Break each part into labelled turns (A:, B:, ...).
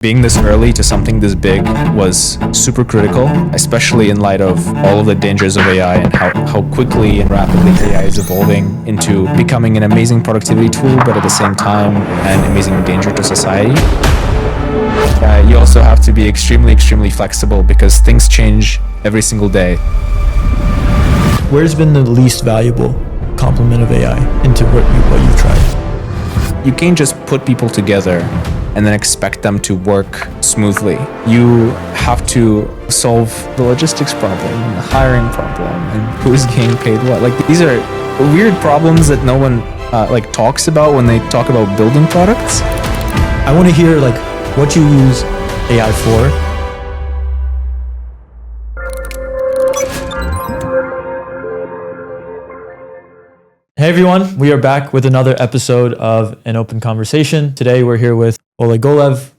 A: Being this early to something this big was super critical, especially in light of all of the dangers of AI and how quickly and rapidly AI is evolving into becoming an amazing productivity tool, but at the same time, an amazing danger to society. You also have to be extremely, extremely flexible because things change every single day.
B: Where's been the least valuable complement of AI into what you've tried?
A: You can't just put people together and then expect them to work smoothly. You have to solve the logistics problem, and the hiring problem, and who's getting paid what. Like, these are weird problems that no one talks about when they talk about building products.
B: I want to hear what you use AI for. Hey everyone, we are back with another episode of An Open Conversation. Today we're here with Oleg Golev,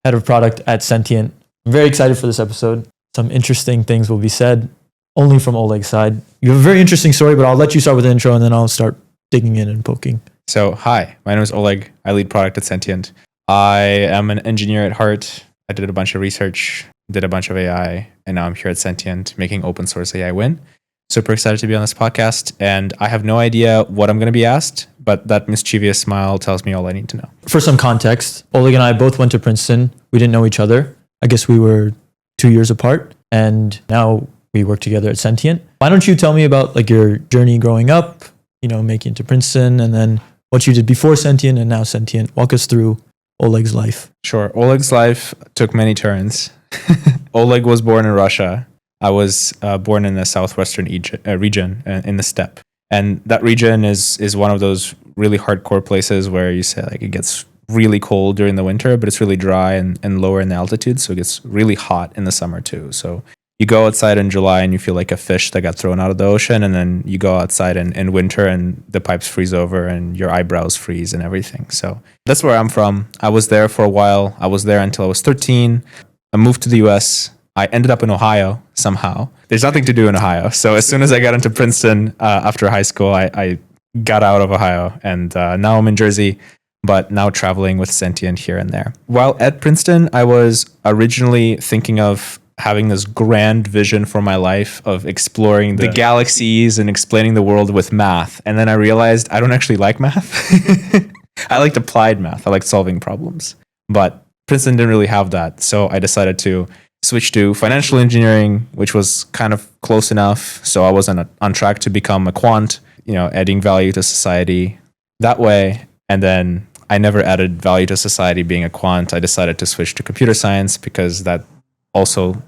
B: Head of Product at Sentient. I'm very excited for this episode. Some interesting things will be said, only from Oleg's side. You have a very interesting story, but I'll let you start with the intro and then I'll start digging in and poking.
A: So, hi, my name is Oleg. I lead product at Sentient. I am an engineer at heart. I did a bunch of research, did a bunch of AI, and now I'm here at Sentient making open source AI win. Super excited to be on this podcast, and I have no idea what I'm going to be asked, but that mischievous smile tells me all I need to know.
B: For some context, Oleg and I both went to Princeton. We didn't know each other. I guess we were 2 years apart, and now we work together at Sentient. Why don't you tell me about your journey growing up, making it to Princeton, and then what you did before Sentient and now Sentient. Walk us through Oleg's life.
A: Sure. Oleg's life took many turns. Oleg was born in Russia. I was born in the southwestern region in the steppe. And that region is one of those really hardcore places where you say it gets really cold during the winter, but it's really dry and lower in the altitude. So it gets really hot in the summer too. So you go outside in July and you feel like a fish that got thrown out of the ocean. And then you go outside in winter and the pipes freeze over and your eyebrows freeze and everything. So that's where I'm from. I was there for a while. I was there until I was 13. I moved to the US. I ended up in Ohio somehow. There's nothing to do in Ohio. So as soon as I got into Princeton after high school, I got out of Ohio. And now I'm in Jersey, but now traveling with Sentient here and there. While at Princeton, I was originally thinking of having this grand vision for my life of exploring the galaxies and explaining the world with math. And then I realized I don't actually like math. I liked applied math. I liked solving problems. But Princeton didn't really have that. So I decided to switch to financial engineering, which was kind of close enough. So I was on track to become a quant, adding value to society that way. And then I never added value to society being a quant. I decided to switch to computer science because that also,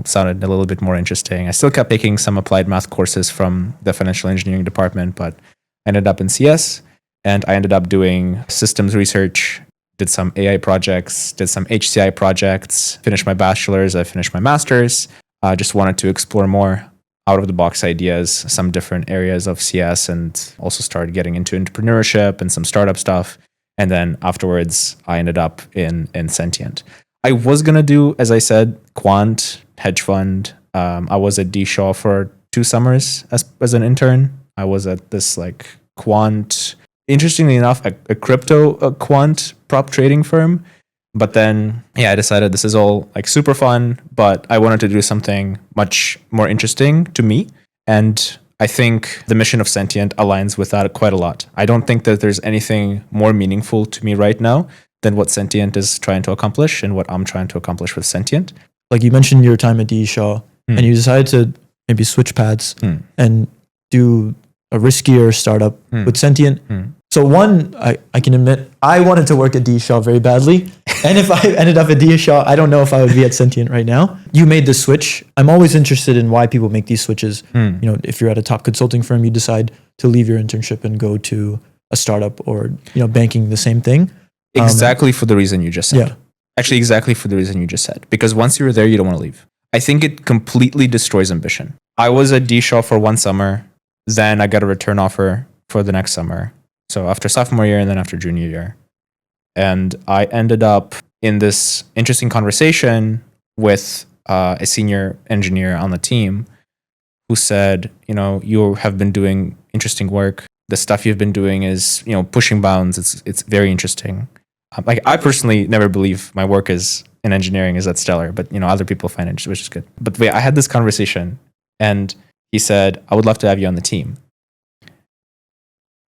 A: sounded a little bit more interesting. I still kept taking some applied math courses from the financial engineering department, but I ended up in CS and I ended up doing systems research, did some AI projects, did some HCI projects, finished my bachelor's, I finished my master's. Just wanted to explore more out of the box ideas, some different areas of CS, and also started getting into entrepreneurship and some startup stuff. And then afterwards, I ended up in Sentient. I was going to do, as I said, quant, hedge fund. I was at D Shaw for 2 summers as an intern. I was at this quant, interestingly enough, a crypto quant prop trading firm. But then, I decided this is all super fun, but I wanted to do something much more interesting to me. And I think the mission of Sentient aligns with that quite a lot. I don't think that there's anything more meaningful to me right now than what Sentient is trying to accomplish and what I'm trying to accomplish with Sentient.
B: You mentioned your time at D Shaw, and you decided to maybe switch paths and do a riskier startup with Sentient. So one, I can admit, I wanted to work at D Shaw very badly. And if I ended up at D Shaw, I don't know if I would be at Sentient right now. You made the switch. I'm always interested in why people make these switches. If you're at a top consulting firm, you decide to leave your internship and go to a startup or, banking, the same thing.
A: Exactly for the reason you just said.
B: Yeah.
A: Actually, exactly for the reason you just said. Because once you're there, you don't want to leave. I think it completely destroys ambition. I was at D Shaw for 1 summer. Then I got a return offer for the next summer. So after sophomore year and then after junior year. And I ended up in this interesting conversation with a senior engineer on the team who said, you have been doing interesting work. The stuff you've been doing is, pushing bounds. It's very interesting. like I personally never believe my work is in engineering is that stellar, but other people find it, which is good. But wait, I had this conversation, and he said, "I would love to have you on the team."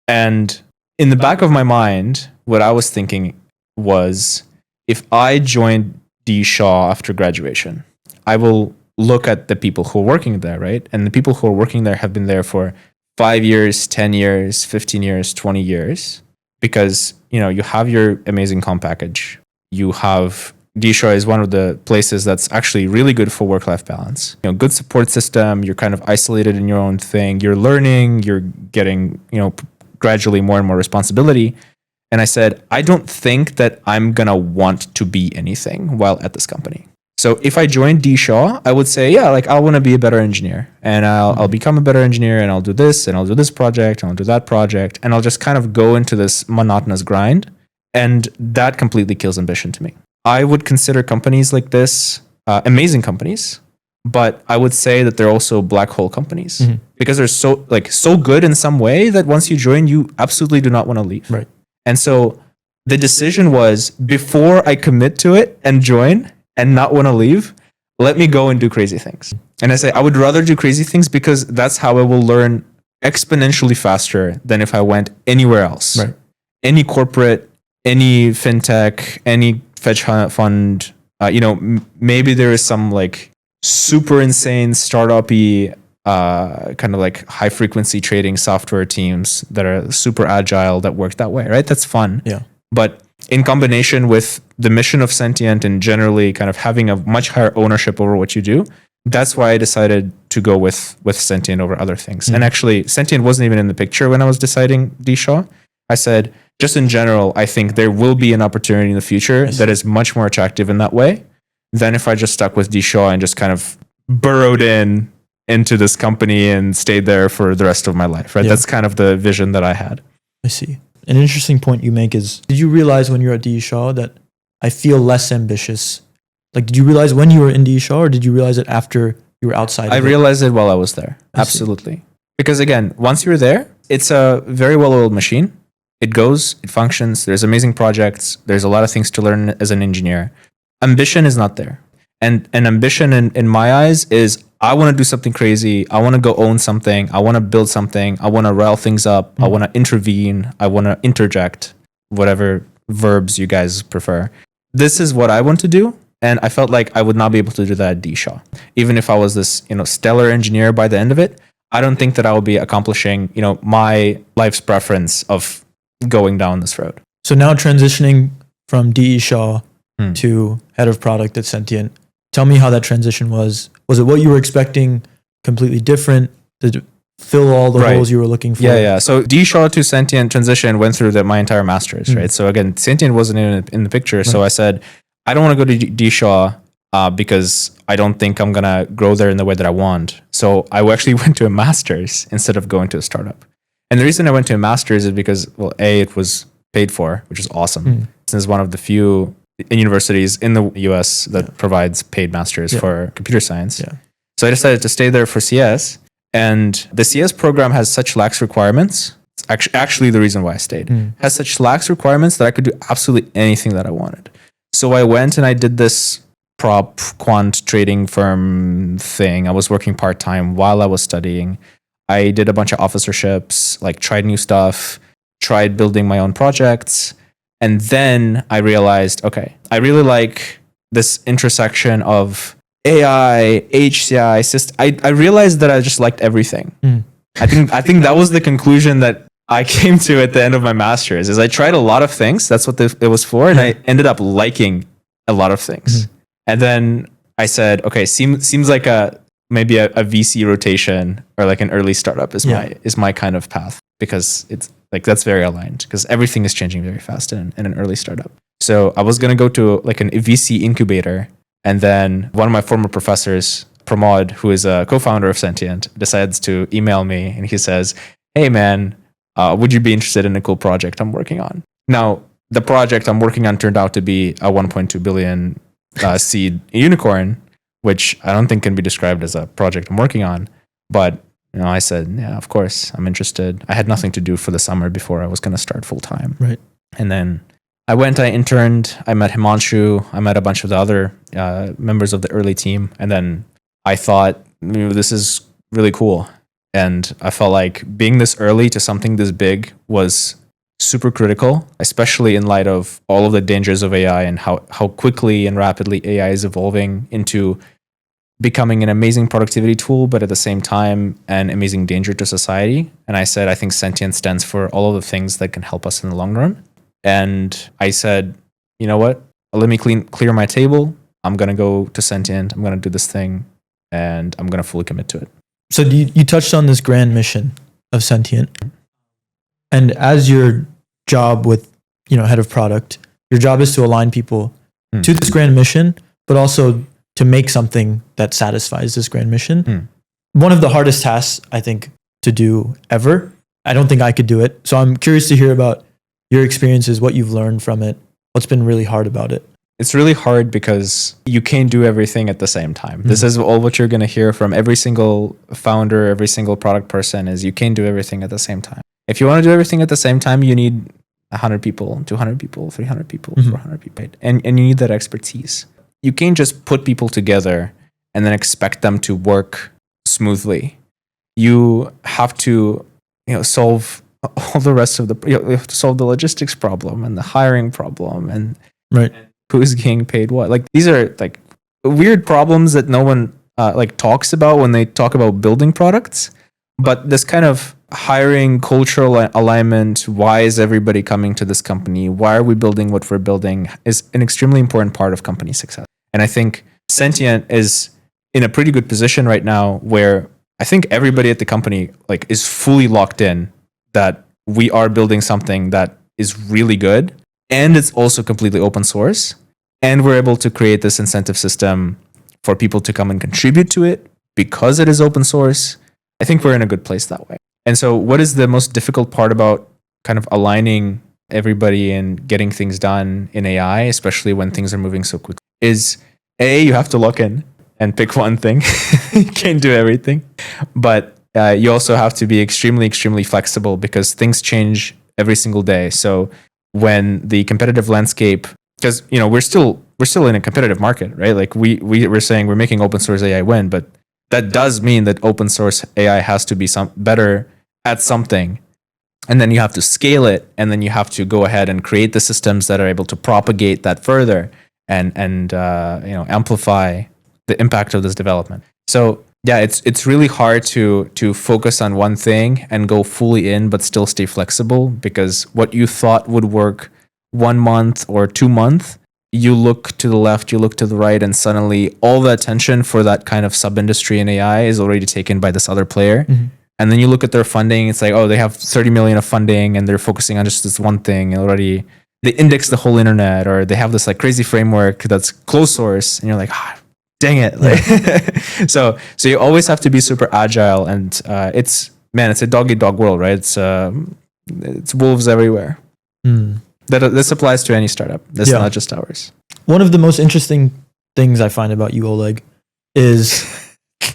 A: And in the back of my mind, what I was thinking was, if I joined D Shaw after graduation, I will look at the people who are working there, right? And the people who are working there have been there for 5 years, 10 years, 15 years, 20 years, because, you have your amazing comp package. You have D Shaw is one of the places that's actually really good for work-life balance. Good support system. You're kind of isolated in your own thing. You're learning. You're getting, gradually more and more responsibility. And I said, I don't think that I'm going to want to be anything while at this company. So if I joined D Shaw, I would say, yeah, like I want to be a better engineer, and I'll become a better engineer, and I'll do this, and I'll do this project, and I'll do that project, and I'll just kind of go into this monotonous grind. And that completely kills ambition to me. I would consider companies like this amazing companies, but I would say that they're also black hole companies because they're so good in some way that once you join, you absolutely do not want to leave.
B: Right.
A: And so the decision was, before I commit to it and join and not want to leave, let me go and do crazy things. And I say, I would rather do crazy things because that's how I will learn exponentially faster than if I went anywhere else.
B: Right.
A: Any corporate, any fintech, any hedge fund, maybe there is some like super insane startup-y kind of like high frequency trading software teams that are super agile that work that way, right? That's fun.
B: Yeah.
A: But in combination with the mission of Sentient and generally kind of having a much higher ownership over what you do, that's why I decided to go with Sentient over other things. And actually, Sentient wasn't even in the picture when I was deciding D Shaw. I said, just in general, I think there will be an opportunity in the future that is much more attractive in that way than if I just stuck with D Shaw and just kind of burrowed into this company and stayed there for the rest of my life, right? Yeah. That's kind of the vision that I had.
B: I see. An interesting point you make is, did you realize when you were at D Shaw that I feel less ambitious? Like, did you realize when you were in D Shaw, or did you realize it after you were outside?
A: I realized it while I was there. Absolutely. Because again, once you're there, it's a very well-oiled machine. It goes, it functions. There's amazing projects. There's a lot of things to learn as an engineer. Ambition is not there. And ambition in my eyes is, I want to do something crazy. I want to go own something. I want to build something. I want to rile things up. I want to intervene. I want to interject, whatever verbs you guys prefer. This is what I want to do. And I felt like I would not be able to do that at D Shaw. Even if I was this, stellar engineer by the end of it, I don't think that I will be accomplishing, my life's preference of going down this road.
B: So now transitioning from D Shaw to head of product at Sentient, tell me how that transition was. Was it what you were expecting, completely different? Did it fill all the roles you were looking for?
A: Yeah. So D Shaw to Sentient transition went through my entire master's, right? So again, Sentient wasn't in the picture. So I said, I don't want to go to D Shaw because I don't think I'm going to grow there in the way that I want. So I actually went to a master's instead of going to a startup. And the reason I went to a master's is because, well, A, it was paid for, which is awesome. This is one of the few universities in the US that provides paid masters for computer science. Yeah. So I decided to stay there for CS. And the CS program has such lax requirements. It's actually the reason why I stayed. Has such lax requirements that I could do absolutely anything that I wanted. So I went and I did this prop quant trading firm thing. I was working part-time while I was studying. I did a bunch of officerships, like tried new stuff, tried building my own projects. And then I realized, okay, I really like this intersection of AI, HCI, I realized that I just liked everything. I think that was the conclusion that I came to at the end of my master's, is I tried a lot of things. That's what it was for. And I ended up liking a lot of things. And then I said, okay, seems like maybe a VC rotation or like an early startup is my kind of path, because it's like, that's very aligned, because everything is changing very fast in an early startup. So I was going to go to like an VC incubator. And then one of my former professors, Pramod, who is a co-founder of Sentient, decides to email me, and he says, hey man, would you be interested in a cool project I'm working on? Now, the project I'm working on turned out to be a 1.2 billion seed unicorn, which I don't think can be described as a project I'm working on. But I said, yeah, of course, I'm interested. I had nothing to do for the summer before I was going to start full time.
B: Right.
A: And then I went, I interned, I met Himanshu, I met a bunch of the other members of the early team. And then I thought, this is really cool. And I felt like being this early to something this big was super critical, especially in light of all of the dangers of AI and how quickly and rapidly AI is evolving into becoming an amazing productivity tool, but at the same time, an amazing danger to society. And I said, I think Sentient stands for all of the things that can help us in the long run. And I said, you know what? Let me clear my table. I'm going to go to Sentient. I'm going to do this thing, and I'm going to fully commit to it.
B: So you touched on this grand mission of Sentient. And as your job with, head of product, your job is to align people to this grand mission, but also to make something that satisfies this grand mission. One of the hardest tasks, I think, to do ever. I don't think I could do it. So I'm curious to hear about your experiences, what you've learned from it, what's been really hard about it.
A: It's really hard because you can't do everything at the same time. This is all what you're going to hear from every single founder, every single product person is you can't do everything at the same time. If you want to do everything at the same time, you need 100 people, 200 people, 300 people, 400 people, and you need that expertise. You can't just put people together and then expect them to work smoothly. You have to, solve all the rest of you have to solve the logistics problem and the hiring problem and who's getting paid what. Like these are like weird problems that no one talks about when they talk about building products. But this kind of hiring, cultural alignment, why is everybody coming to this company? Why are we building what we're building is an extremely important part of company success. And I think Sentient is in a pretty good position right now where I think everybody at the company is fully locked in that we are building something that is really good and it's also completely open source. And we're able to create this incentive system for people to come and contribute to it because it is open source. I think we're in a good place that way. And so what is the most difficult part about kind of aligning everybody and getting things done in AI, especially when things are moving so quickly, is you have to lock in and pick one thing. You can't do everything. But you also have to be extremely, extremely flexible because things change every single day. So when the competitive landscape, because we're still in a competitive market, right? Like we're saying we're making open source AI win, but that does mean that open source AI has to be better at something. And then you have to scale it, and then you have to go ahead and create the systems that are able to propagate that further and amplify the impact of this development. So yeah, it's really hard to focus on one thing and go fully in, but still stay flexible, because what you thought would work 1 month or 2 months, you look to the left, you look to the right, and suddenly all the attention for that kind of sub-industry in AI is already taken by this other player. And then you look at their funding, it's like, oh, they have 30 million of funding and they're focusing on just this one thing and already they index the whole internet, or they have this crazy framework that's closed source, and you're like, dang it. So you always have to be super agile, and it's a dog-eat-dog world, right? It's wolves everywhere. This applies to any startup. This is not just ours.
B: One of the most interesting things I find about you, Oleg, is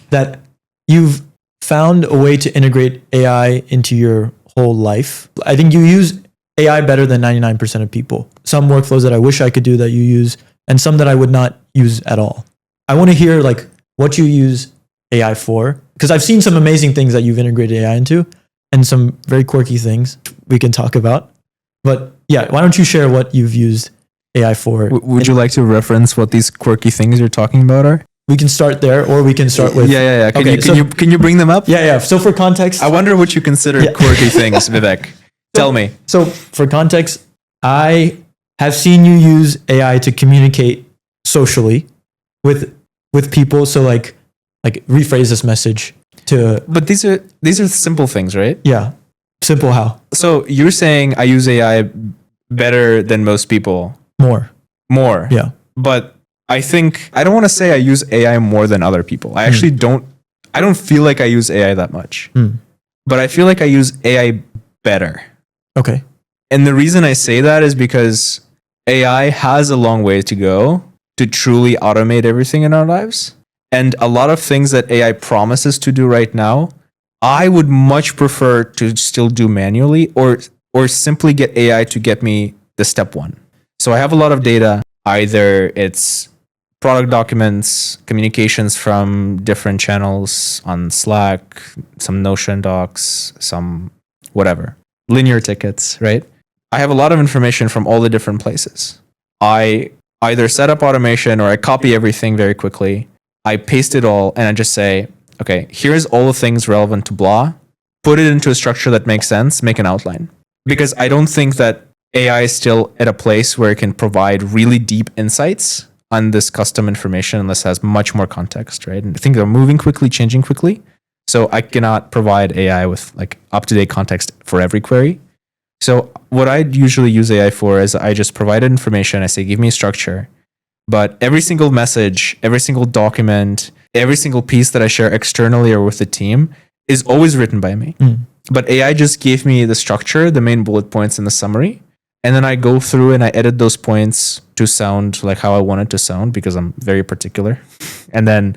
B: that you've found a way to integrate AI into your whole life. I think you use AI better than 99% of people. Some workflows that I wish I could do that you use, and some that I would not use at all. I want to hear what you use AI for, because I've seen some amazing things that you've integrated AI into and some very quirky things we can talk about. But yeah, why don't you share what you've used AI for?
A: Would you like to reference what these quirky things you're talking about are?
B: We can start there, or we can start with...
A: Yeah. Can you bring them up?
B: Yeah. So for context...
A: I wonder what you consider quirky things, Vivek. Tell me.
B: So for context, I have seen you use AI to communicate socially with people. So like rephrase this message to...
A: But these are simple things, right?
B: Yeah. Simple how?
A: So you're saying I use AI better than most people?
B: More.
A: Yeah. But I think, I don't want to say I use AI more than other people. I actually I don't feel like I use AI that much. But I feel like I use AI better.
B: Okay.
A: And the reason I say that is because AI has a long way to go to truly automate everything in our lives. And a lot of things that AI promises to do right now, I would much prefer to still do manually, or simply get AI to get me the step one. So I have a lot of data. Either it's product documents, communications from different channels on Slack, some Notion docs, some whatever, linear tickets, right? I have a lot of information from all the different places. I either set up automation or I copy everything very quickly. I paste it all and I just say, okay, here's all the things relevant to blah. Put it into a structure that makes sense, make an outline. Because I don't think that AI is still at a place where it can provide really deep insights on this custom information unless it has much more context, right? And I think they're moving quickly, changing quickly. So I cannot provide AI with like up-to-date context for every query. So what I usually use AI for is I just provide information. I say, give me a structure. But every single message, every single document, every single piece that I share externally or with the team is always written by me. But AI just gave me the structure, the main bullet points and the summary. And then I go through and I edit those points to sound like how I want it to sound because I'm very particular. And then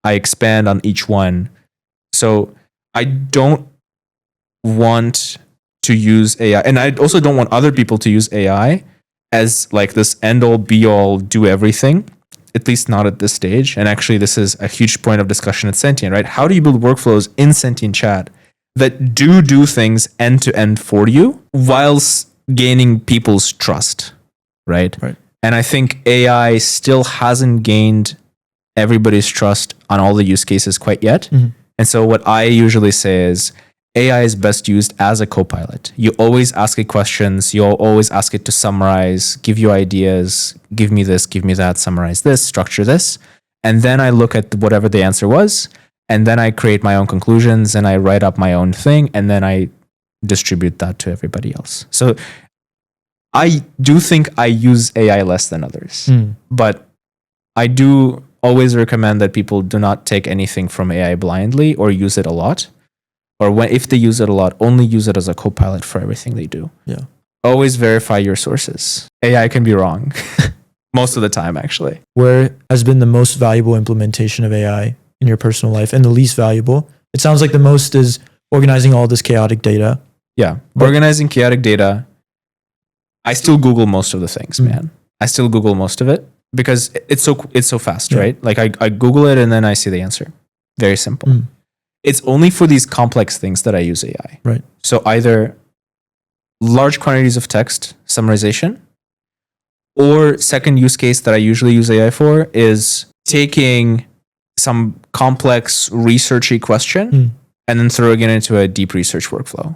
A: I expand on each one. So I don't want to use AI. And I also don't want other people to use AI as like this end all be all do everything, at least not at this stage. And actually, this is a huge point of discussion at Sentient, right? How do you build workflows in Sentient Chat that do things end to end for you whilst gaining people's trust, right? And I think AI still hasn't gained everybody's trust on all the use cases quite yet. And so what I usually say is AI is best used as a co-pilot. You always ask it questions. You'll always ask it to summarize, give you ideas, give me this, give me that, summarize this, structure this. And then I look at whatever the answer was, and then I create my own conclusions and I write up my own thing, and then I distribute that to everybody else. So I do think I use AI less than others, but I do always recommend that people do not take anything from AI blindly or use it a lot. Or if they use it a lot, only use it as a co-pilot for everything they do.
B: Yeah.
A: Always verify your sources. AI can be wrong most of the time, actually.
B: Where has been the most valuable implementation of AI in your personal life and the least valuable? It sounds like the most is organizing all this chaotic data.
A: Yeah. Organizing chaotic data. I still Google most of the things, man. I still Google most of it because it's so fast, right? Like I Google it and then I see the answer. Very simple. It's only for these complex things that I use AI.
B: Right.
A: So either large quantities of text summarization, or second use case that I usually use AI for is taking some complex researchy question and then throwing it into a deep research workflow.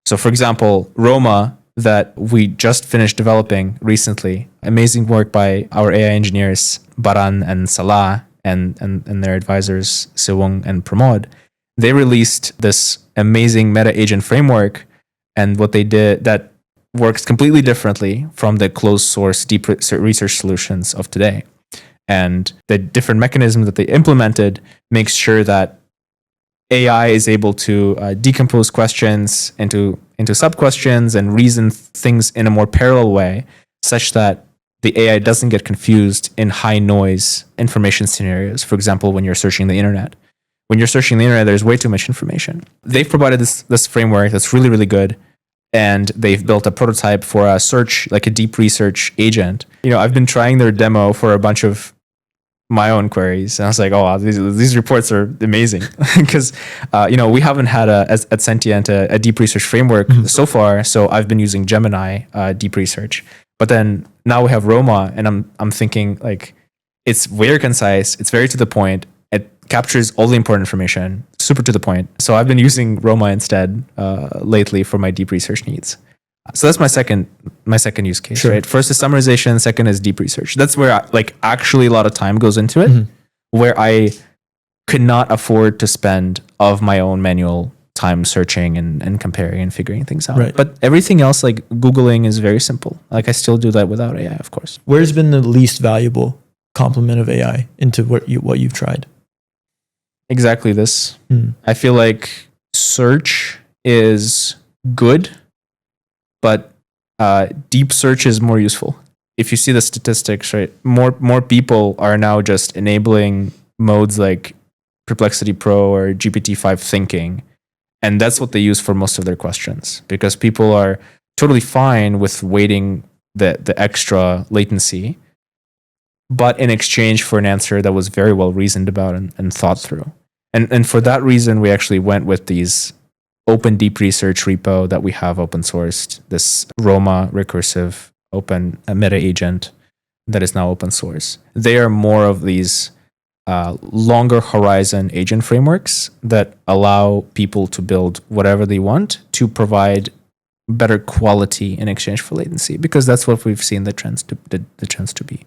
A: So for example, Roma that we just finished developing recently, amazing work by our AI engineers, Baran and Salah, and their advisors, Sewong and Pramod. They released this amazing meta agent framework, and what they did that works completely differently from the closed source deep research solutions of today. And the different mechanism that they implemented makes sure that AI is able to decompose questions into sub-questions and reason things in a more parallel way, such that the AI doesn't get confused in high noise information scenarios. For example, when you're searching the internet. When you're searching the internet, there's way too much information. They've provided this framework that's really, really good. And they've built a prototype for a search, like a deep research agent. You know, I've been trying their demo for a bunch of my own queries. And I was like, oh, wow, these reports are amazing. Because, we haven't had at Sentient a deep research framework so far. So I've been using Gemini deep research. But then now we have Roma, and I'm thinking like it's very concise, it's very to the point, it captures all the important information, super to the point. So I've been using Roma instead lately for my deep research needs. So that's my second use case, right? First is summarization, second is deep research. That's where actually a lot of time goes into it, where I could not afford to spend of my own manual time searching and comparing and figuring things out. Right. But everything else, like Googling, is very simple. Like I still do that without AI, of course.
B: Where's been the least valuable complement of AI into what you've tried?
A: Exactly this. I feel like search is good, but deep search is more useful. If you see the statistics, right, more people are now just enabling modes like Perplexity Pro or GPT-5 thinking. And that's what they use for most of their questions, because people are totally fine with waiting the extra latency, but in exchange for an answer that was very well reasoned about and thought through. And for that reason, we actually went with these open deep research repo that we have open sourced, this Roma recursive open meta agent that is now open source. They are more of these longer horizon agent frameworks that allow people to build whatever they want to provide better quality in exchange for latency, because that's what we've seen the trends to be.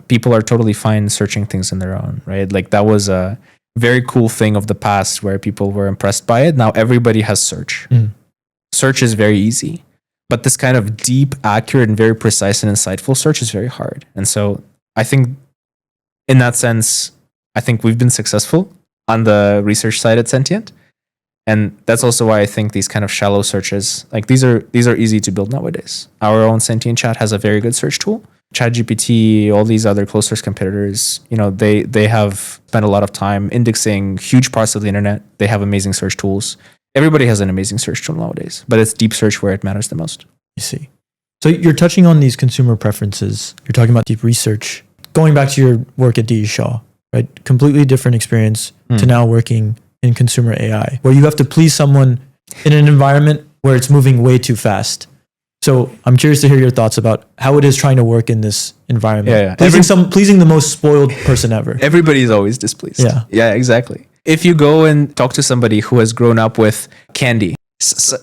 A: People are totally fine searching things on their own, right? Like that was a very cool thing of the past where people were impressed by it. Now everybody has search. Search is very easy, but this kind of deep, accurate, and very precise and insightful search is very hard. And so I think in that sense, I think we've been successful on the research side at Sentient. And that's also why I think these kind of shallow searches, like these are easy to build nowadays. Our own Sentient Chat has a very good search tool. ChatGPT, all these other closed source competitors, they have spent a lot of time indexing huge parts of the internet. They have amazing search tools. Everybody has an amazing search tool nowadays, but it's deep search where it matters the most.
B: I see. So you're touching on these consumer preferences. You're talking about deep research. Going back to your work at D.E. Shaw, right? Completely different experience to now working in consumer AI, where you have to please someone in an environment where it's moving way too fast. So I'm curious to hear your thoughts about how it is trying to work in this environment. Yeah. Pleasing the most spoiled person ever.
A: Everybody's always displeased. Yeah, exactly. If you go and talk to somebody who has grown up with candy,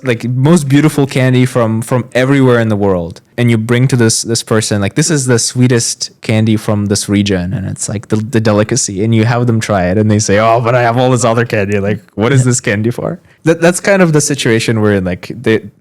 A: like most beautiful candy from everywhere in the world, and you bring to this person, like, this is the sweetest candy from this region, and it's like the delicacy, and you have them try it, and they say, oh, but I have all this other candy. Like, what is this candy for? That's kind of the situation we're in. Like,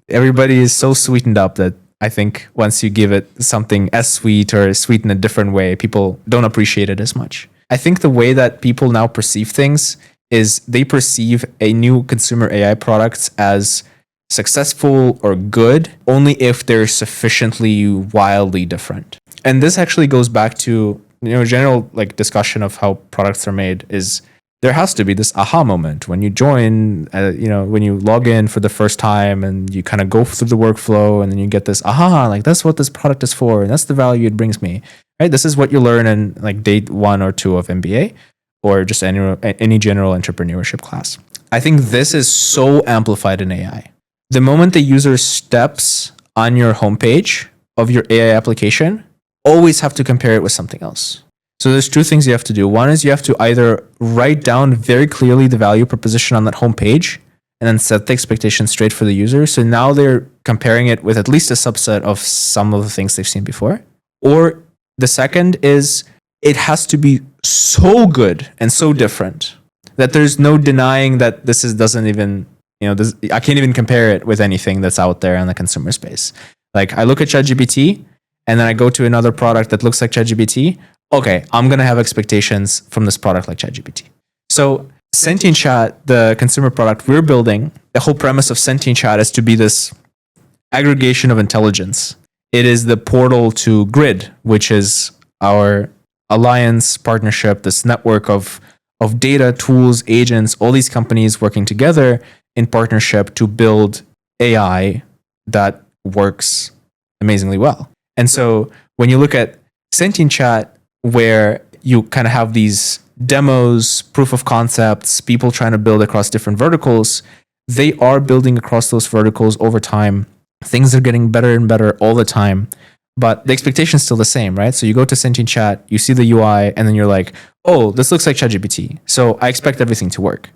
A: everybody is so sweetened up that I think once you give it something as sweet or sweet in a different way, people don't appreciate it as much. I think the way that people now perceive things is they perceive a new consumer AI products as successful or good only if they're sufficiently wildly different. And this actually goes back to, general like discussion of how products are made is there has to be this aha moment when you join, when you log in for the first time and you kind of go through the workflow, and then you get this aha, like that's what this product is for, and that's the value it brings me, right? This is what you learn in like day 1 or 2 of MBA or just any general entrepreneurship class. I think this is so amplified in AI. The moment the user steps on your homepage of your AI application, always have to compare it with something else. So there's 2 things you have to do. One is you have to either write down very clearly the value proposition on that homepage and then set the expectation straight for the user. So now they're comparing it with at least a subset of some of the things they've seen before. Or the second is it has to be so good and so different that there's no denying that doesn't even, I can't even compare it with anything that's out there in the consumer space. Like, I look at ChatGPT and then I go to another product that looks like ChatGPT. Okay, I'm going to have expectations from this product like ChatGPT. So Sentient Chat, the consumer product we're building, the whole premise of Sentient Chat is to be this aggregation of intelligence. It is the portal to Grid, which is our alliance partnership, this network of data, tools, agents, all these companies working together in partnership to build AI that works amazingly well. And so when you look at Sentient Chat, where you kind of have these demos, proof of concepts, people trying to build across different verticals, they are building across those verticals over time. Things are getting better and better all the time. But the expectation is still the same, right? So you go to Sentient Chat, you see the UI, and then you're like, oh, this looks like ChatGPT. So I expect everything to work.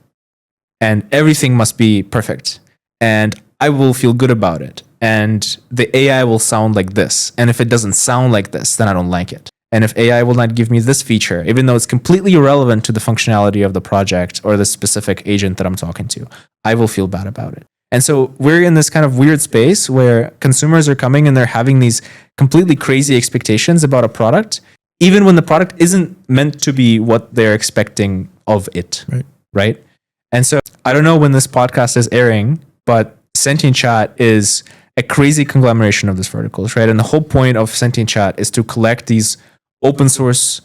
A: And everything must be perfect. And I will feel good about it. And the AI will sound like this. And if it doesn't sound like this, then I don't like it. And if AI will not give me this feature, even though it's completely irrelevant to the functionality of the project or the specific agent that I'm talking to, I will feel bad about it. And so we're in this kind of weird space where consumers are coming and they're having these completely crazy expectations about a product, even when the product isn't meant to be what they're expecting of it, right? And so I don't know when this podcast is airing, but Sentient Chat is a crazy conglomeration of these verticals, right? And the whole point of Sentient Chat is to collect these open source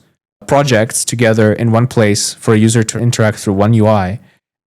A: projects together in one place for a user to interact through one UI.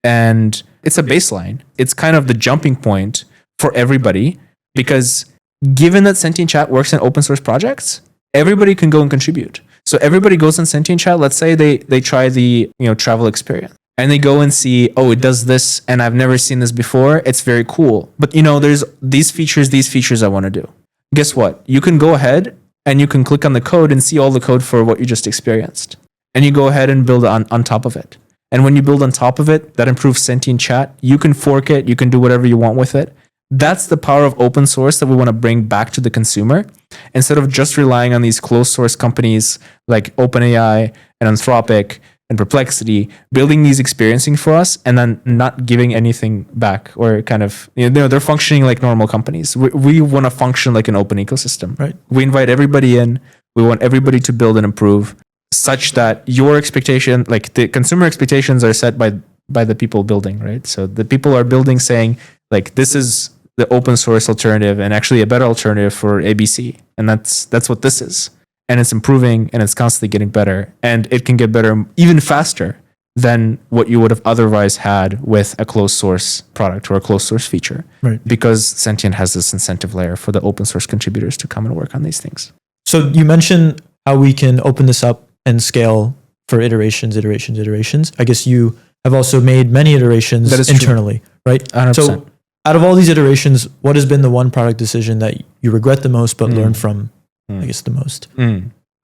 A: And it's a baseline. It's kind of the jumping point for everybody, because given that Sentient Chat works in open source projects, everybody can go and contribute. So everybody goes in Sentient Chat. Let's say they try the travel experience, and they go and see, oh, it does this, and I've never seen this before. It's very cool. But there's these features I want to do. Guess what? You can go ahead and you can click on the code and see all the code for what you just experienced. And you go ahead and build on top of it. And when you build on top of it, that improves Sentient Chat. You can fork it. You can do whatever you want with it. That's the power of open source that we want to bring back to the consumer, instead of just relying on these closed source companies like OpenAI and Anthropic and Perplexity building these experiences for us and then not giving anything back, or kind of, they're functioning like normal companies. We want to function like an open ecosystem.
B: Right.
A: We invite everybody in. We want everybody to build and improve, such that your expectation, like the consumer expectations, are set by the people building, right? So the people are building saying, like, this is the open source alternative and actually a better alternative for ABC. And that's what this is. And it's improving and it's constantly getting better. And it can get better even faster than what you would have otherwise had with a closed source product or a closed source feature.
B: Right.
A: Because Sentient has this incentive layer for the open source contributors to come and work on these things.
B: So you mentioned how we can open this up and scale for iterations. I guess you have also made many iterations internally, true. Right?
A: 100%.
B: So out of all these iterations, what has been the one product decision that you regret the most but learned from, I guess, the most?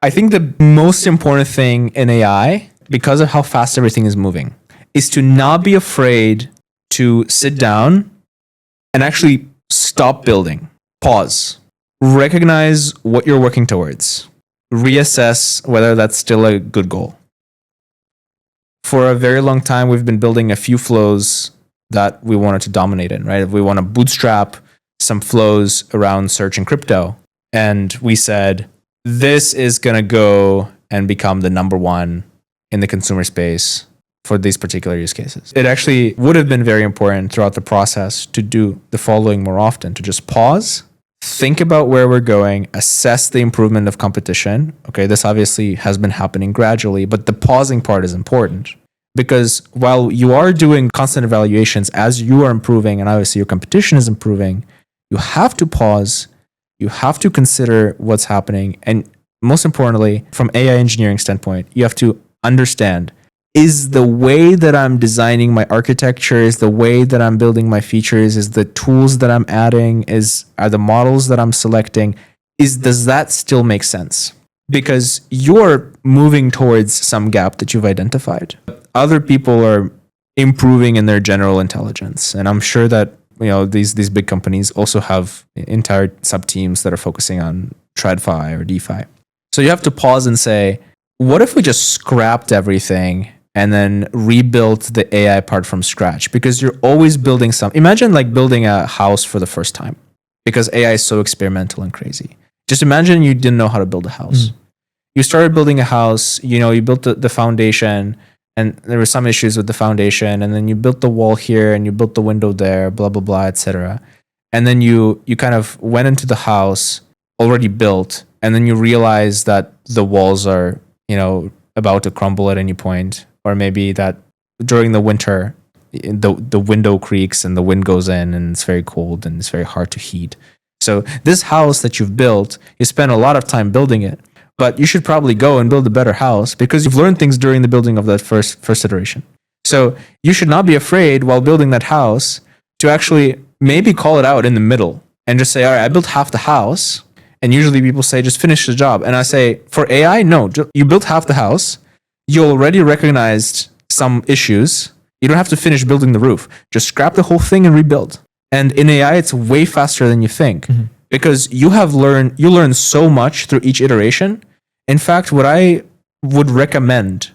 A: I think the most important thing in AI, because of how fast everything is moving, is to not be afraid to sit down and actually stop building. Pause. Recognize what you're working towards. Reassess whether that's still a good goal. For a very long time, we've been building a few flows that we wanted to dominate in, right? If we want to bootstrap some flows around search and crypto, and we said, this is going to go and become the number one in the consumer space for these particular use cases. It actually would have been very important throughout the process to do the following more often, to just pause, think about where we're going, assess the improvement of competition. Okay, this obviously has been happening gradually, but the pausing part is important. Because while you are doing constant evaluations as you are improving, and obviously your competition is improving, you have to pause, you have to consider what's happening. And most importantly, from AI engineering standpoint, you have to understand, is the way that I'm designing my architecture, is the way that I'm building my features, is the tools that I'm adding, are the models that I'm selecting, does that still make sense? Because you're moving towards some gap that you've identified. Other people are improving in their general intelligence. And I'm sure that these big companies also have entire sub-teams that are focusing on TradFi or DeFi. So you have to pause and say, what if we just scrapped everything and then rebuilt the AI part from scratch? Because you're always building imagine like building a house for the first time, because AI is so experimental and crazy. Just imagine you didn't know how to build a house. You started building a house, you built the foundation, and there were some issues with the foundation, and then you built the wall here and you built the window there, blah, blah, blah, etc. And then you kind of went into the house already built, and then you realize that the walls are, about to crumble at any point, or maybe that during the winter, the window creaks and the wind goes in and it's very cold and it's very hard to heat. So this house that you've built, you spent a lot of time building it, but you should probably go and build a better house because you've learned things during the building of that first iteration. So you should not be afraid while building that house to actually maybe call it out in the middle and just say, all right, I built half the house. And usually people say, just finish the job. And I say, for AI, no, you built half the house. You already recognized some issues. You don't have to finish building the roof. Just scrap the whole thing and rebuild. And in AI, it's way faster than you think because you learn so much through each iteration. In fact, what I would recommend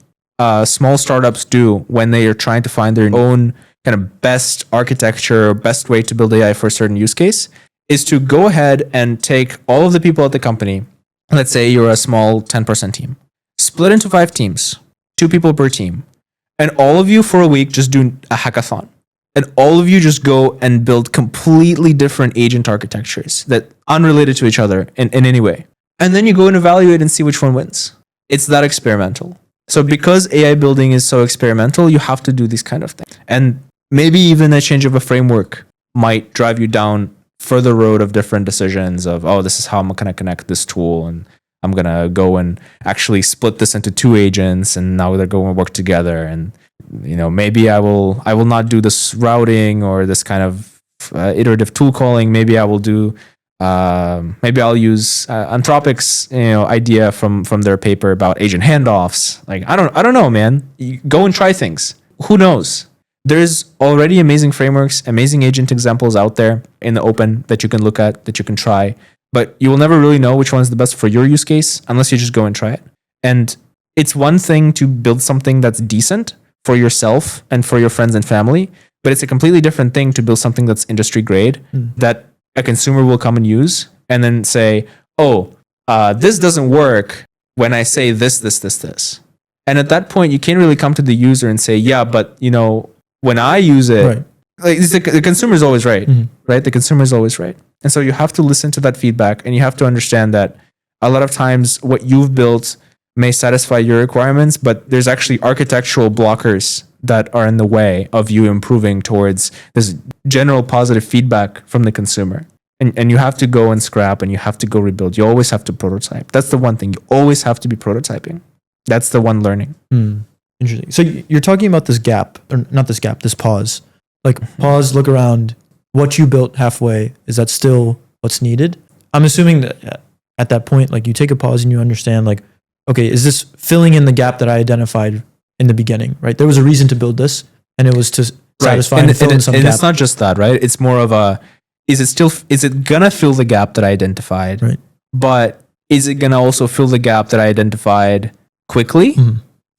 A: small startups do when they are trying to find their own kind of best architecture or best way to build AI for a certain use case is to go ahead and take all of the people at the company. Let's say you're a small 10-person team. Split into 5 teams, 2 people per team. And all of you for a week just do a hackathon. And all of you just go and build completely different agent architectures that unrelated to each other in any way. And then you go and evaluate and see which one wins. It's that experimental. So because AI building is so experimental, you have to do these kind of things. And maybe even a change of a framework might drive you down further road of different decisions of, oh, this is how I'm going to connect this tool, and I'm going to go and actually split this into 2 agents, and now they're going to work together. And, maybe I will not do this routing or this kind of iterative tool calling. Maybe I will do, maybe I'll use Anthropic's, idea from their paper about agent handoffs. Like, I don't know, man. You go and try things. Who knows? There's already amazing frameworks, amazing agent examples out there in the open that you can look at, that you can try. But you will never really know which one is the best for your use case unless you just go and try it. And it's one thing to build something that's decent for yourself and for your friends and family, but it's a completely different thing to build something that's industry grade that a consumer will come and use and then say, oh, this doesn't work when I say this. And at that point, you can't really come to the user and say, yeah, but when I use it,
B: Right.
A: like the consumer is always right, right? The consumer is always right. And so you have to listen to that feedback, and you have to understand that a lot of times what you've built may satisfy your requirements, but there's actually architectural blockers that are in the way of you improving towards this general positive feedback from the consumer. And you have to go and scrap, and you have to go rebuild. You always have to prototype. That's the one thing. You always have to be prototyping. That's the one learning.
B: Interesting. So you're talking about this gap, or not this gap, this pause. Like pause, look around. What you built halfway, is that still what's needed? I'm assuming that at that point, like you take a pause and you understand, like, okay, is this filling in the gap that I identified in the beginning, right? There was a reason to build this, and it was to satisfy and fill in some gap.
A: And it's not just that, right? It's more of a, is it gonna fill the gap that I identified?
B: Right.
A: But is it gonna also fill the gap that I identified quickly,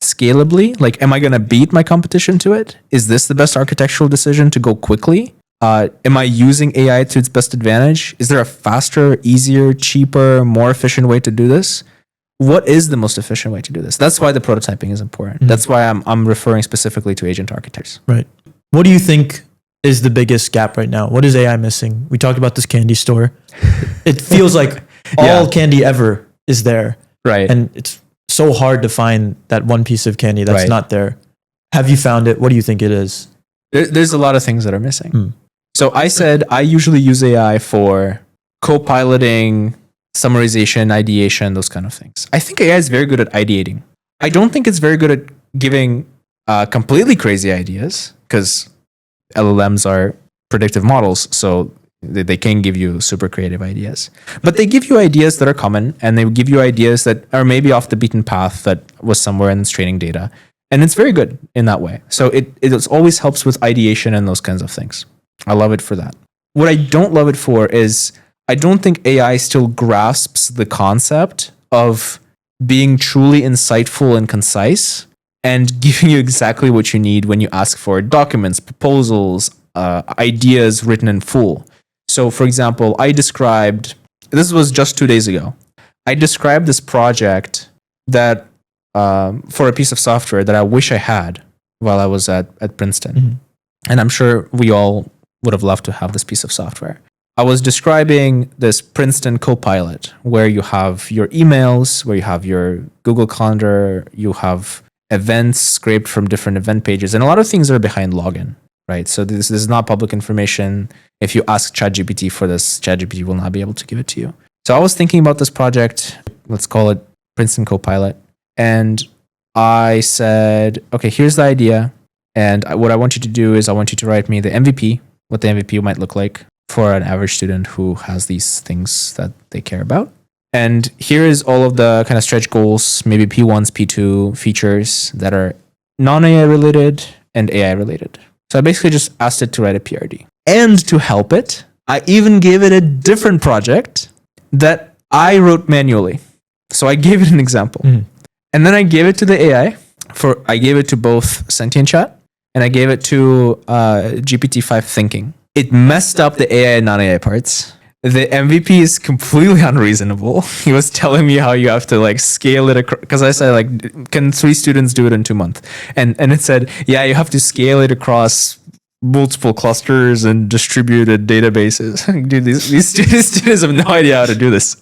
A: scalably? Like, am I gonna beat my competition to it? Is this the best architectural decision to go quickly? Am I using AI to its best advantage? Is there a faster, easier, cheaper, more efficient way to do this? What is the most efficient way to do this? That's why the prototyping is important. That's why I'm referring specifically to agent architects.
B: Right. What do you think is the biggest gap right now? What is AI missing? We talked about this candy store. It feels like all candy ever is there.
A: Right.
B: And it's so hard to find that one piece of candy that's not there. Have you found it? What do you think it is?
A: There's a lot of things that are missing. So I said I usually use AI for co-piloting, summarization, ideation, those kind of things. I think AI is very good at ideating. I don't think it's very good at giving completely crazy ideas, because LLMs are predictive models, so they can give you super creative ideas. But they give you ideas that are common, and they give you ideas that are maybe off the beaten path that was somewhere in its training data. And it's very good in that way. So it always helps with ideation and those kinds of things. I love it for that. What I don't love it for is I don't think AI still grasps the concept of being truly insightful and concise and giving you exactly what you need when you ask for documents, proposals, ideas written in full. So, for example, this was just 2 days ago, I described this project that for a piece of software that I wish I had while I was at Princeton. And I'm sure we all would have loved to have this piece of software. I was describing this Princeton Copilot where you have your emails, where you have your Google Calendar, you have events scraped from different event pages, and a lot of things are behind login, right? So this is not public information. If you ask ChatGPT for this, ChatGPT will not be able to give it to you. So I was thinking about this project, let's call it Princeton Copilot, and I said, okay, here's the idea, and what I want you to do is I want you to write me the MVP, what the MVP might look like for an average student who has these things that they care about. And here is all of the kind of stretch goals, maybe P1s, P2 features that are non-AI related and AI related. So I basically just asked it to write a PRD. And to help it, I even gave it a different project that I wrote manually. So I gave it an example. And then I gave it to the AI. I gave it to both Sentient Chat and I gave it to GPT-5 Thinking. It messed up the AI and non-AI parts. The MVP is completely unreasonable. He was telling me how you have to like scale it across, because I said like, can 3 students do it in 2 months? And it said, yeah, you have to scale it across multiple clusters and distributed databases. Dude, these students have no idea how to do this.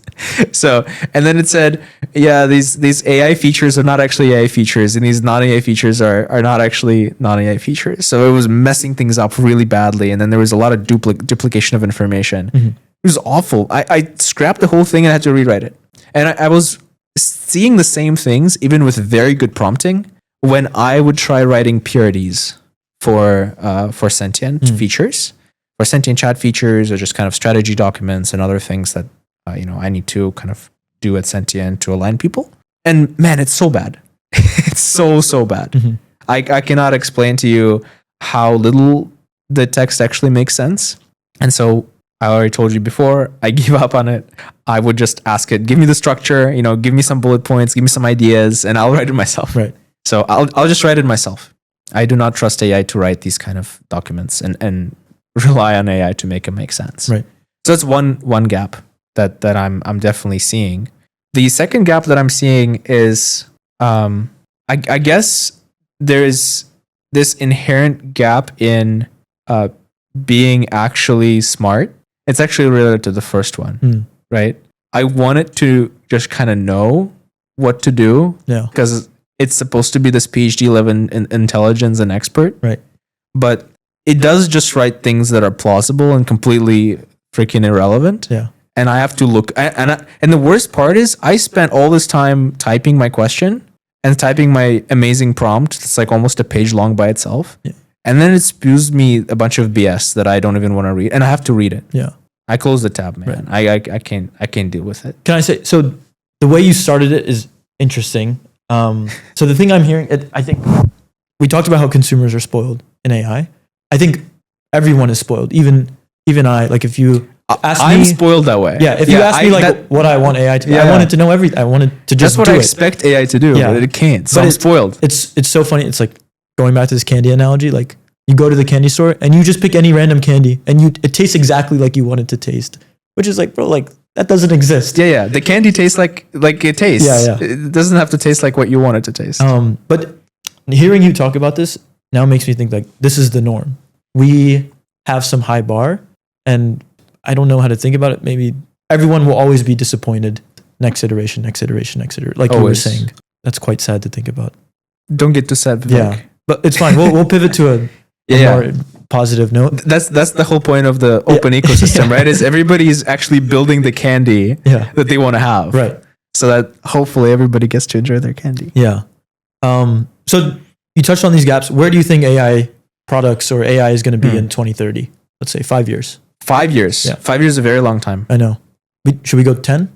A: So, and then it said, yeah, these AI features are not actually AI features, and these non-AI features are not actually non-AI features. So it was messing things up really badly, and then there was a lot of duplication of information. It was awful. I scrapped the whole thing and I had to rewrite it. And I was seeing the same things, even with very good prompting, when I would try writing purities for sentient features, for sentient chat features, or just kind of strategy documents and other things that I need to kind of do at Sentient to align people. And man, it's so bad. It's so bad. I cannot explain to you how little the text actually makes sense. And so I already told you before, I gave up on it. I would just ask it, give me the structure, give me some bullet points, give me some ideas, and I'll write it myself.
B: Right.
A: So I'll just write it myself. I do not trust AI to write these kind of documents and rely on AI to make them make sense.
B: Right.
A: So that's one gap that I'm definitely seeing. The second gap that I'm seeing is I guess there is this inherent gap in being actually smart. It's actually related to the first one, right? I want it to just kind of know what to do, because it's supposed to be this PhD level in intelligence and expert,
B: right?
A: But it does just write things that are plausible and completely freaking irrelevant.
B: Yeah.
A: And I have to look, and the worst part is I spent all this time typing my question and typing my amazing prompt. It's like almost a page long by itself.
B: Yeah.
A: And then it spews me a bunch of BS that I don't even want to read, and I have to read it.
B: Yeah.
A: I close the tab, man. Right. I can't deal with it.
B: Can I say, so the way you started it is interesting. So the thing I'm hearing, I think we talked about how consumers are spoiled in AI. I think everyone is spoiled. Even I, like if you ask me,
A: I'm spoiled that way.
B: Yeah. If you ask me what I want AI to be, I wanted to know everything. I wanted to just
A: That's what I expect AI to do, but it can't. So I'm spoiled.
B: It's so funny. It's like going back to this candy analogy, like you go to the candy store and you just pick any random candy and it tastes exactly like you want it to taste, which is like, bro, like that doesn't exist.
A: Yeah. The candy tastes like it tastes.
B: Yeah.
A: It doesn't have to taste like what you want it to taste.
B: But hearing you talk about this now makes me think like this is the norm. We have some high bar, and I don't know how to think about it. Maybe everyone will always be disappointed. Next iteration. Like always. You were saying. That's quite sad to think about.
A: Don't get too sad, Vivek.
B: Yeah, but it's fine. We'll pivot to a more positive note.
A: That's the whole point of the open ecosystem, right? Is everybody's actually building the candy that they want to have,
B: right?
A: So that hopefully everybody gets to enjoy their candy.
B: Yeah. So you touched on these gaps. Where do you think AI products or AI is going to be in 2030? Let's say 5 years.
A: 5 years. Yeah. 5 years is a very long time.
B: I know. Should we go 10?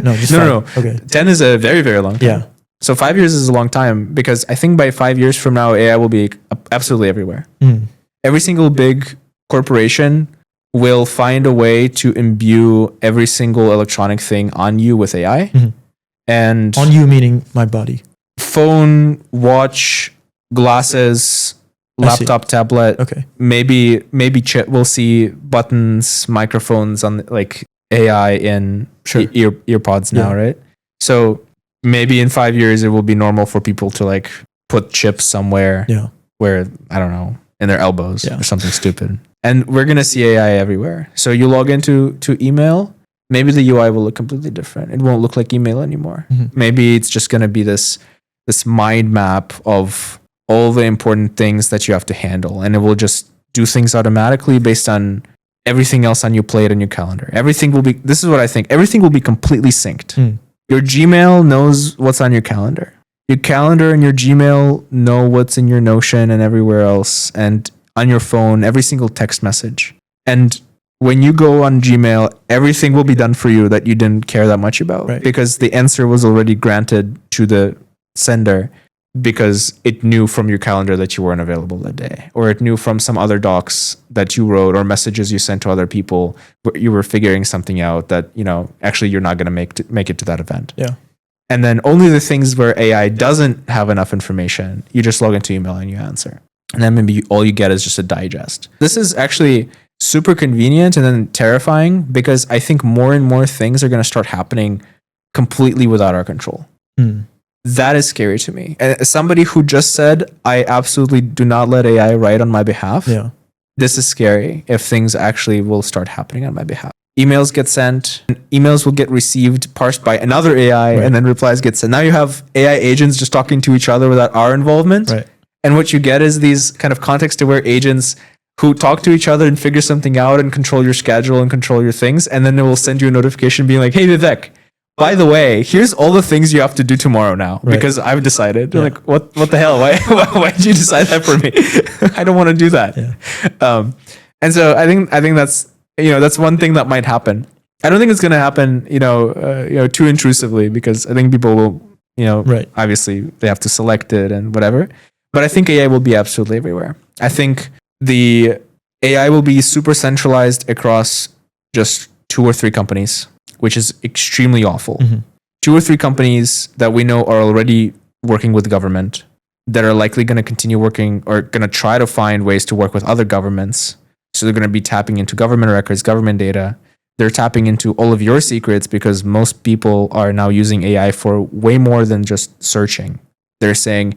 B: No, just 5.
A: No.
B: Okay.
A: 10 is a very, very long time.
B: Yeah.
A: So 5 years is a long time, because I think by 5 years from now, AI will be absolutely everywhere. Every single big corporation will find a way to imbue every single electronic thing on you with AI. And
B: on you meaning my body.
A: Phone, watch, glasses, laptop, tablet.
B: Okay.
A: Maybe we'll see buttons, microphones on like AI in earpods now, right? So maybe in 5 years it will be normal for people to like put chips somewhere where, I don't know, in their elbows or something stupid. And we're going to see AI everywhere. So you log into email, maybe the UI will look completely different. It won't look like email anymore. Maybe it's just going to be this mind map of all the important things that you have to handle. And it will just do things automatically based on everything else on your plate and your calendar. This is what I think. Everything will be completely synced. Your Gmail knows what's on your calendar. Your calendar and your Gmail know what's in your Notion and everywhere else. And on your phone, every single text message. And when you go on Gmail, everything will be done for you that you didn't care that much about. Right. Because the answer was already granted to the sender, because it knew from your calendar that you weren't available that day, or it knew from some other docs that you wrote or messages you sent to other people where you were figuring something out that, actually you're not going to make it to that event.
B: Yeah.
A: And then only the things where AI doesn't have enough information, you just log into email and you answer. And then maybe all you get is just a digest. This is actually super convenient and then terrifying, because I think more and more things are going to start happening completely without our control. that is scary to me. And as somebody who just said, I absolutely do not let AI write on my behalf.
B: Yeah.
A: This is scary if things actually will start happening on my behalf. Emails get sent, emails will get received, parsed by another AI,
B: Right.
A: and then replies get sent. Now you have AI agents just talking to each other without our involvement.
B: Right.
A: And what you get is these kind of context-aware agents who talk to each other and figure something out and control your schedule and control your things. And then it will send you a notification being like, hey, Vivek, by the way, here's all the things you have to do tomorrow now because I've decided.
B: Yeah.
A: Like, what the hell? Why did you decide that for me? I don't want to do that.
B: Yeah.
A: And so I think that's, that's one thing that might happen. I don't think it's going to happen, too intrusively, because I think people will,
B: Right.
A: obviously they have to select it and whatever. But I think AI will be absolutely everywhere. I think the AI will be super centralized across just 2 or 3 companies, which is extremely awful.
B: Mm-hmm.
A: 2 or 3 companies that we know are already working with government, that are likely going to continue working or going to try to find ways to work with other governments. So they're going to be tapping into government records, government data. They're tapping into all of your secrets because most people are now using AI for way more than just searching. They're saying,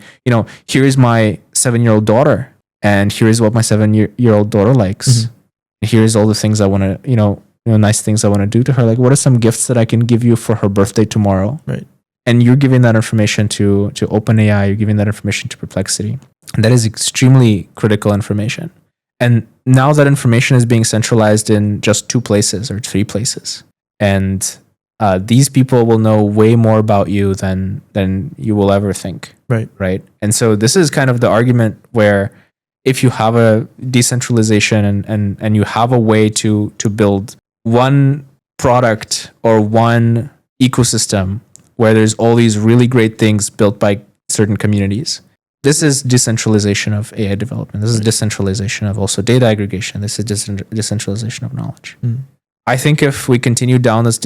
A: here's my 7-year-old daughter, and here's what my 7-year-old daughter likes.
B: Mm-hmm.
A: Here's all the things I want to, nice things I want to do to her. Like, what are some gifts that I can give you for her birthday tomorrow?
B: Right.
A: And you're giving that information to OpenAI. You're giving that information to Perplexity. And that is extremely critical information. And now that information is being centralized in just 2 places or 3 places. And these people will know way more about you than you will ever think. Right. And so this is kind of the argument where if you have a decentralization and you have a way to build one product or one ecosystem where there's all these really great things built by certain communities, this is decentralization of AI development. This is decentralization of also data aggregation. This is decentralization of knowledge.
B: Mm.
A: I think if we continue down this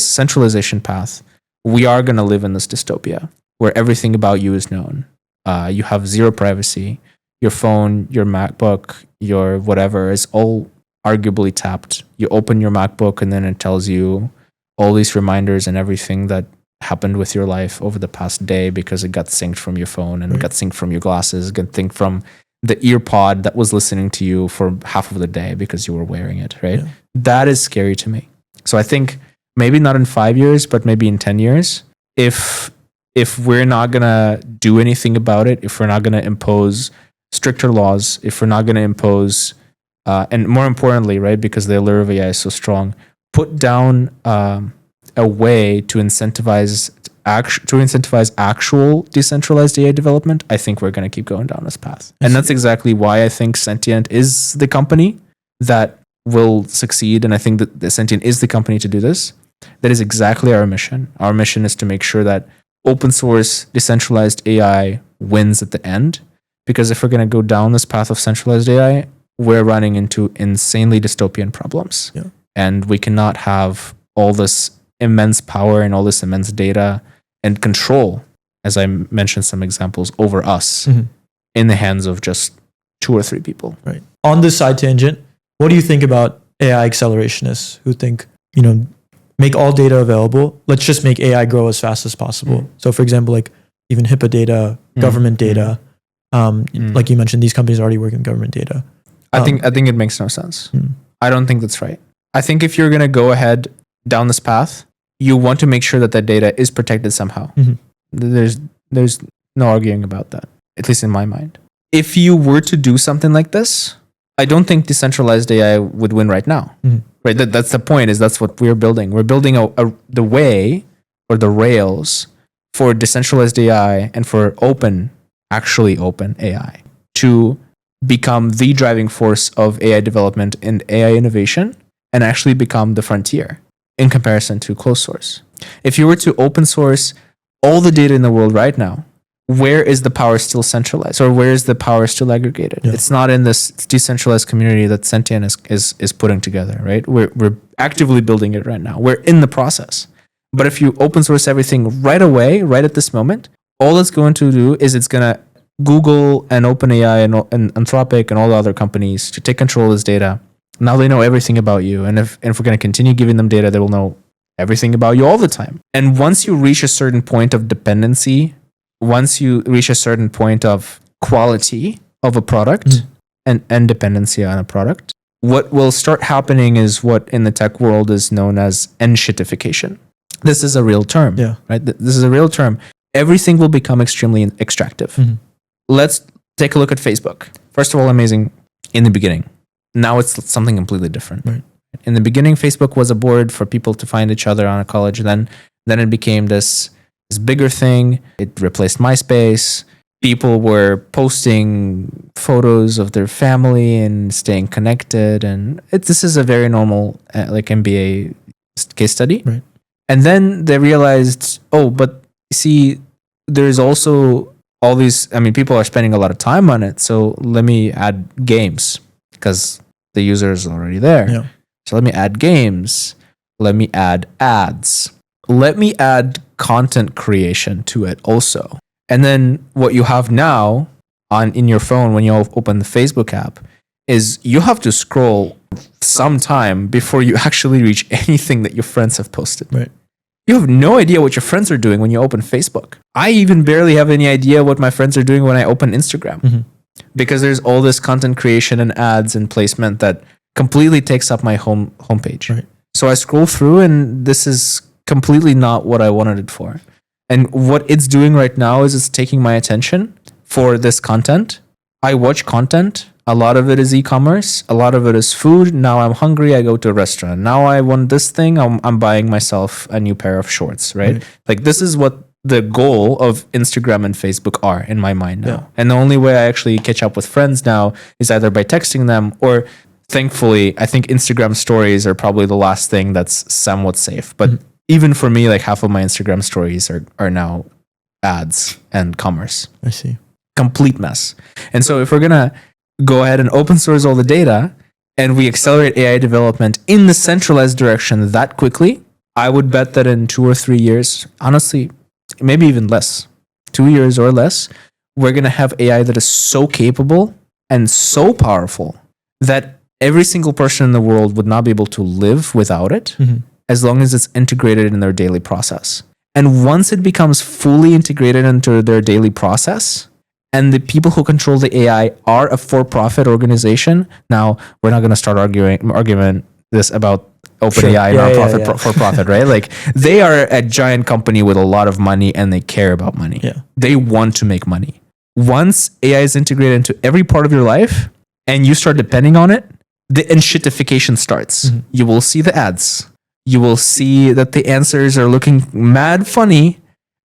A: centralization path, we are going to live in this dystopia where everything about you is known. You have zero privacy. Your phone, your MacBook, your whatever is all arguably tapped. You open your MacBook and then it tells you all these reminders and everything that happened with your life over the past day because it got synced from your phone and got synced from your glasses, got synced from the ear pod that was listening to you for half of the day because you were wearing it, right? Yeah. That is scary to me. So I think maybe not in 5 years, but maybe in 10 years, if we're not going to do anything about it, if we're not going to impose stricter laws, if we're not going to impose, and more importantly, right, because the allure of AI is so strong, put down a way to incentivize actual decentralized AI development, I think we're going to keep going down this path. And that's exactly why I think Sentient is the company that will succeed. And I think that Sentient is the company to do this. That is exactly our mission. Our mission is to make sure that open source, decentralized AI wins at the end. Because if we're going to go down this path of centralized AI, we're running into insanely dystopian problems.
B: Yeah.
A: And we cannot have all this immense power and all this immense data and control, as I mentioned some examples, over us in the hands of just 2 or 3 people.
B: Right. On this side tangent, what do you think about AI accelerationists who think, make all data available. Let's just make AI grow as fast as possible. So for example, like even HIPAA data, government data, like you mentioned, these companies are already working with government data.
A: I think it makes no sense. I don't think that's right. I think if you're going to go ahead down this path, you want to make sure that that data is protected somehow. There's no arguing about that, at least in my mind. If you were to do something like this, I don't think decentralized AI would win right now. Right? That's the point. Is that's what we're building. We're building the way or the rails for decentralized AI and for actually open AI to become the driving force of AI development and AI innovation, and actually become the frontier in comparison to closed source. If you were to open source all the data in the world right now, where is the power still centralized, or where is the power still aggregated? Yeah. It's not in this decentralized community that Sentient is putting together, right? We're actively building it right now. We're in the process. But if you open source everything right away, right at this moment, all it's going to do is it's going to Google and OpenAI and Anthropic and all the other companies to take control of this data. Now they know everything about you. And if we're going to continue giving them data, they will know everything about you all the time. And once you reach a certain point of dependency, once you reach a certain point of quality of a product and dependency on a product, what will start happening is what in the tech world is known as enshittification. This is a real term, right? This is a real term. Everything will become extremely extractive. Let's take a look at Facebook. First of all, amazing in the beginning. Now it's something completely different.
B: Right.
A: In the beginning, Facebook was a board for people to find each other on a college. Then it became this bigger thing. It replaced MySpace. People were posting photos of their family and staying connected. And this is a very normal like MBA case study.
B: Right.
A: And then they realized, oh, but see, there's also all these, people are spending a lot of time on it. So let me add games because the user is already there.
B: Yeah.
A: So let me add games. Let me add ads. Let me add content creation to it also. And then what you have now in your phone when you open the Facebook app is you have to scroll some time before you actually reach anything that your friends have posted.
B: Right.
A: You have no idea what your friends are doing when you open Facebook. I even barely have any idea what my friends are doing when I open Instagram because there's all this content creation and ads and placement that completely takes up my homepage.
B: Right.
A: So I scroll through and this is completely not what I wanted it for. And what it's doing right now is it's taking my attention for this content. I watch content. A lot of it is e-commerce. A lot of it is food. Now I'm hungry. I go to a restaurant. Now I want this thing. I'm buying myself a new pair of shorts, right? Like this is what the goal of Instagram and Facebook are in my mind now.
B: Yeah.
A: And the only way I actually catch up with friends now is either by texting them or thankfully, I think Instagram stories are probably the last thing that's somewhat safe. But even for me, like half of my Instagram stories are now ads and commerce.
B: I see.
A: Complete mess. And so if we're going to go ahead and open source all the data and we accelerate AI development in the centralized direction that quickly, I would bet that in 2 or 3 years, honestly, maybe even less, 2 years or less, we're going to have AI that is so capable and so powerful that every single person in the world would not be able to live without it as long as it's integrated in their daily process. And once it becomes fully integrated into their daily process, and the people who control the AI are a for-profit organization. Now, we're not going to start arguing this about OpenAI, nonprofit, for-profit, right? Like they are a giant company with a lot of money and they care about money.
B: Yeah.
A: They want to make money. Once AI is integrated into every part of your life and you start depending on it, the enshittification starts. You will see the ads. You will see that the answers are looking mad funny.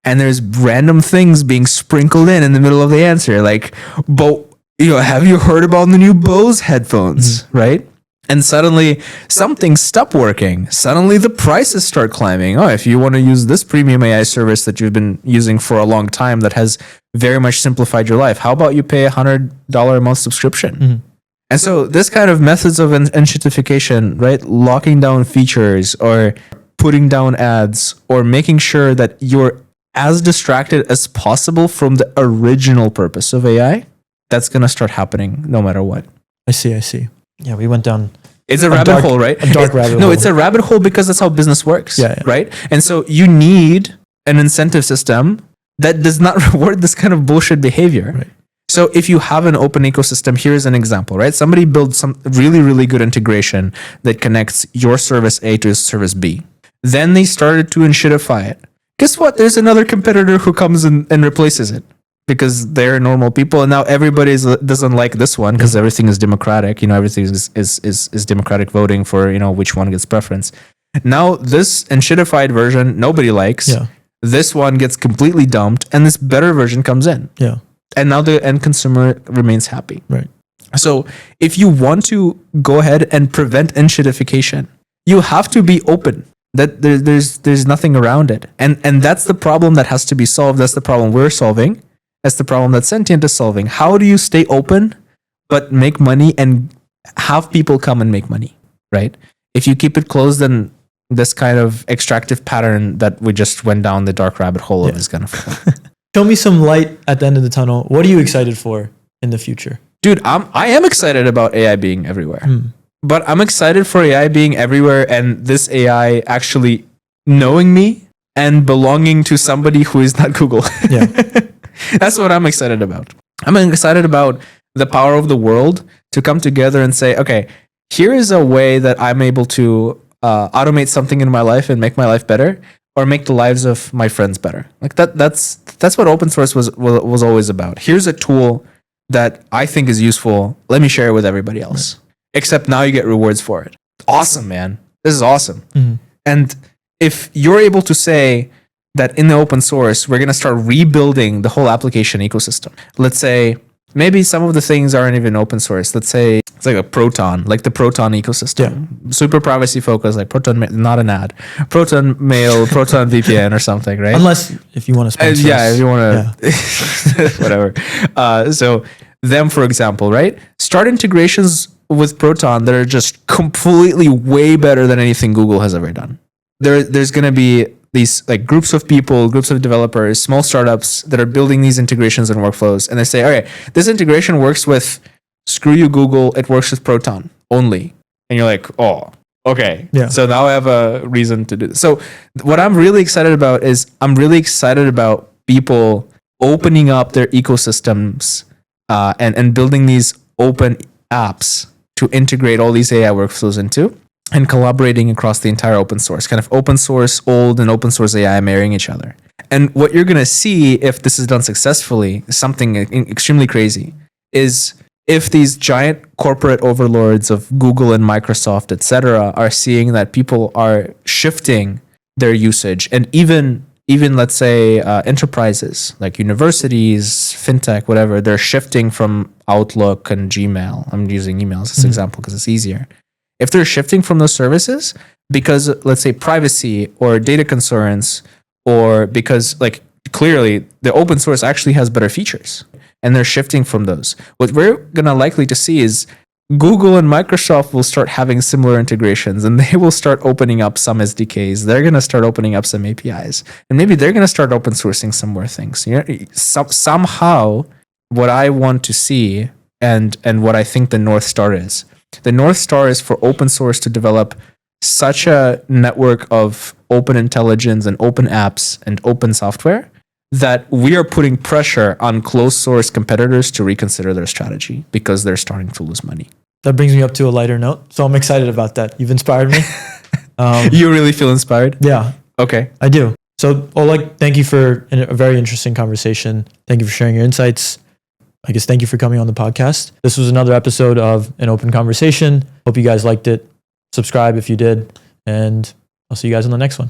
A: And there's random things being sprinkled in the middle of the answer. Like, but have you heard about the new Bose headphones, right? And suddenly something stopped working. Suddenly the prices start climbing. Oh, if you want to use this premium AI service that you've been using for a long time that has very much simplified your life, how about you pay $100 a month subscription? And so this kind of methods of enshittification, right? Locking down features or putting down ads or making sure that you're as distracted as possible from the original purpose of AI, that's going to start happening no matter what.
B: I see. Yeah, we went down.
A: It's a rabbit hole, right?
B: A dark rabbit hole.
A: No, it's a rabbit hole because that's how business works, right? And so you need an incentive system that does not reward this kind of bullshit behavior.
B: Right.
A: So if you have an open ecosystem, here's an example, right? Somebody builds some really, really good integration that connects your service A to service B. Then they started to enshittify it. Guess what? There's another competitor who comes and replaces it because they're normal people. And now everybody doesn't like this one because everything is democratic. Everything is democratic voting for, which one gets preference. Now this enshittified version, nobody likes.
B: Yeah.
A: This one gets completely dumped and this better version comes in.
B: Yeah.
A: And now the end consumer remains happy.
B: Right.
A: So if you want to go ahead and prevent enshittification, you have to be open. That there's nothing around it. And that's the problem that has to be solved. That's the problem we're solving. That's the problem that Sentient is solving. How do you stay open but make money and have people come and make money, right? If you keep it closed, then this kind of extractive pattern that we just went down the dark rabbit hole of is going to fall.
B: Show me some light at the end of the tunnel. What are you excited for in the future?
A: Dude, I am excited about AI being everywhere. But I'm excited for AI being everywhere and this AI actually knowing me and belonging to somebody who is not Google.
B: Yeah.
A: That's what I'm excited about. I'm excited about the power of the world to come together and say, okay, here is a way that I'm able to automate something in my life and make my life better, or make the lives of my friends better. Like that's what open source was always about. Here's a tool that I think is useful. Let me share it with everybody else. Right. Except now you get rewards for it. Awesome, man. This is awesome. Mm-hmm. And if you're able to say that in the open source, we're going to start rebuilding the whole application ecosystem. Let's say maybe some of the things aren't even open source. Let's say it's like a Proton, like the Proton ecosystem. Yeah. Super privacy focused, like Proton, not an ad. Proton Mail, Proton VPN or something, right?
B: Unless if you want to sponsor
A: yeah, if you want to, whatever. So them, for example, right? Start integrations with Proton that are just completely way better than anything Google has ever done. There's going to be these like groups of people, groups of developers, small startups that are building these integrations and workflows. And they say, all right, this integration works with, screw you, Google, it works with Proton only. And you're like, oh, okay. Yeah. So now I have a reason to do this. So what I'm really excited about is I'm really excited about people opening up their ecosystems and building these open apps to integrate all these AI workflows into, and collaborating across the entire open source, kind of open source old and open source AI marrying each other. And what you're going to see if this is done successfully, something extremely crazy, is if these giant corporate overlords of Google and Microsoft, etc., are seeing that people are shifting their usage, and even let's say enterprises like universities, fintech, whatever, they're shifting from Outlook and Gmail. I'm using emails as an example because it's easier. If they're shifting from those services because, let's say, privacy or data concerns, or because like clearly the open source actually has better features and they're shifting from those, what we're going to likely to see is Google and Microsoft will start having similar integrations, and they will start opening up some SDKs. They're going to start opening up some APIs, and maybe they're going to start open sourcing some more things. You know, somehow what I want to see and what I think the North Star is. The North Star is for open source to develop such a network of open intelligence and open apps and open software that we are putting pressure on closed source competitors to reconsider their strategy because they're starting to lose money.
B: That brings me up to a lighter note. So I'm excited about that. You've inspired me.
A: You really feel inspired?
B: Yeah.
A: Okay.
B: I do. So Oleg, thank you for a very interesting conversation. Thank you for sharing your insights. I guess thank you for coming on the podcast. This was another episode of An Open Conversation. Hope you guys liked it. Subscribe if you did, and I'll see you guys on the next one.